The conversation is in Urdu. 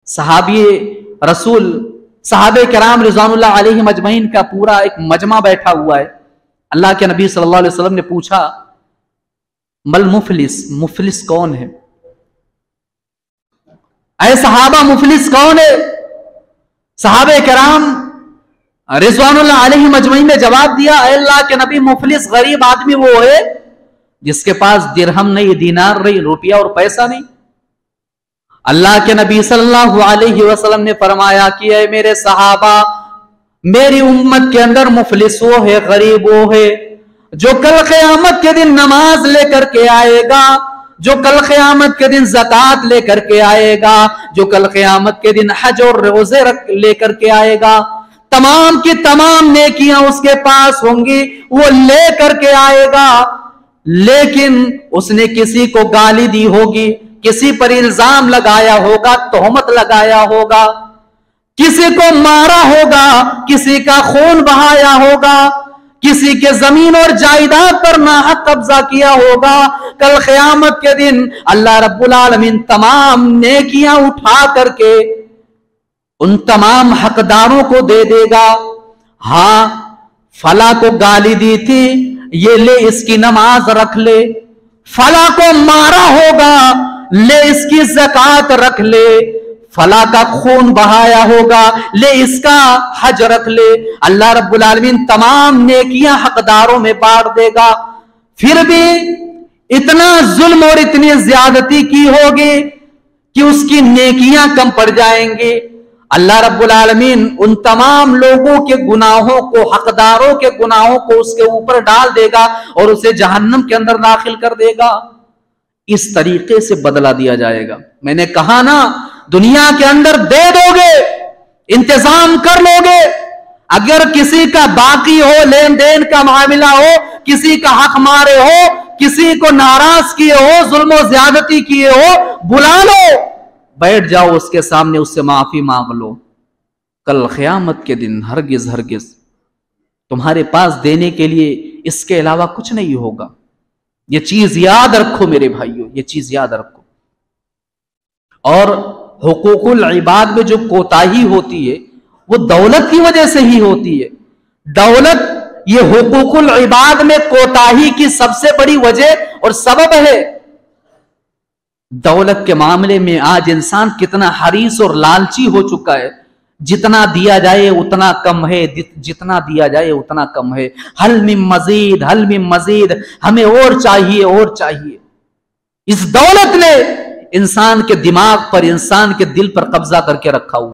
صحابی رسول صحابہ کرام رضوان اللہ علیہم اجمعین کا پورا ایک مجمع بیٹھا ہوا ہے. اللہ کے نبی صلی اللہ علیہ وسلم نے پوچھا مل مفلس، مفلس کون ہے؟ اے صحابہ مفلس کون ہے؟ صحابہ کرام رضوان اللہ علیہم اجمعین نے جواب دیا اے اللہ کے نبی مفلس غریب آدمی وہ ہے جس کے پاس درہم نہیں، دینار نہیں، روپیہ اور پیسہ نہیں. اللہ کے نبی صلی اللہ علیہ وسلم نے فرمایا کہ اے میرے صحابہ، میری امت کے اندر مفلس وہ ہے، غریب وہ ہے جو کل قیامت کے دن نماز لے کر کے آئے گا، جو کل قیامت کے دن زکوٰۃ لے کر کے آئے گا، جو کل قیامت کے دن حج اور روزے لے کر کے آئے گا. تمام کی تمام نیکیاں اس کے پاس ہوں گی، وہ لے کر کے آئے گا، لیکن اس نے کسی کو گالی دی ہوگی، کسی پر الزام لگایا ہوگا، تہمت لگایا ہوگا، کسی کو مارا ہوگا، کسی کا خون بہایا ہوگا، کسی کے زمین اور جائیداد پر ناحق قبضہ کیا ہوگا. کل قیامت کے دن اللہ رب العالمین تمام نیکیاں اٹھا کر کے ان تمام حقداروں کو دے دے گا. ہاں فلاں کو گالی دی تھی، یہ لے اس کی نماز رکھ لے. فلاں کو مارا ہوگا، لے اس کی زکوٰۃ رکھ لے. فلاں کا خون بہایا ہوگا، لے اس کا حج رکھ لے. اللہ رب العالمین تمام نیکیاں حقداروں میں بانٹ دے گا. پھر بھی اتنا ظلم اور اتنی زیادتی کی ہوگی کہ اس کی نیکیاں کم پڑ جائیں گی. اللہ رب العالمین ان تمام لوگوں کے گناہوں کو، حقداروں کے گناہوں کو اس کے اوپر ڈال دے گا اور اسے جہنم کے اندر داخل کر دے گا. اس طریقے سے بدلہ دیا جائے گا. میں نے کہا نا، دنیا کے اندر دے دو گے، انتظام کر لو گے. اگر کسی کا باقی ہو، لین دین کا معاملہ ہو، کسی کا حق مارے ہو، کسی کو ناراض کیے ہو، ظلم و زیادتی کیے ہو، بلا لو، بیٹھ جاؤ اس کے سامنے، اس سے معافی مانگ لو. کل قیامت کے دن ہرگز ہرگز تمہارے پاس دینے کے لیے اس کے علاوہ کچھ نہیں ہوگا. یہ چیز یاد رکھو میرے بھائیوں، یہ چیز یاد رکھو. اور حقوق العباد میں جو کوتاہی ہوتی ہے وہ دولت کی وجہ سے ہی ہوتی ہے. دولت یہ حقوق العباد میں کوتاہی کی سب سے بڑی وجہ اور سبب ہے. دولت کے معاملے میں آج انسان کتنا حریص اور لالچی ہو چکا ہے. جتنا دیا جائے اتنا کم ہے، جتنا دیا جائے اتنا کم ہے. حل من مزید، حل من مزید، ہمیں اور چاہیے، اور چاہیے. اس دولت نے انسان کے دماغ پر، انسان کے دل پر قبضہ کر کے رکھا ہوا.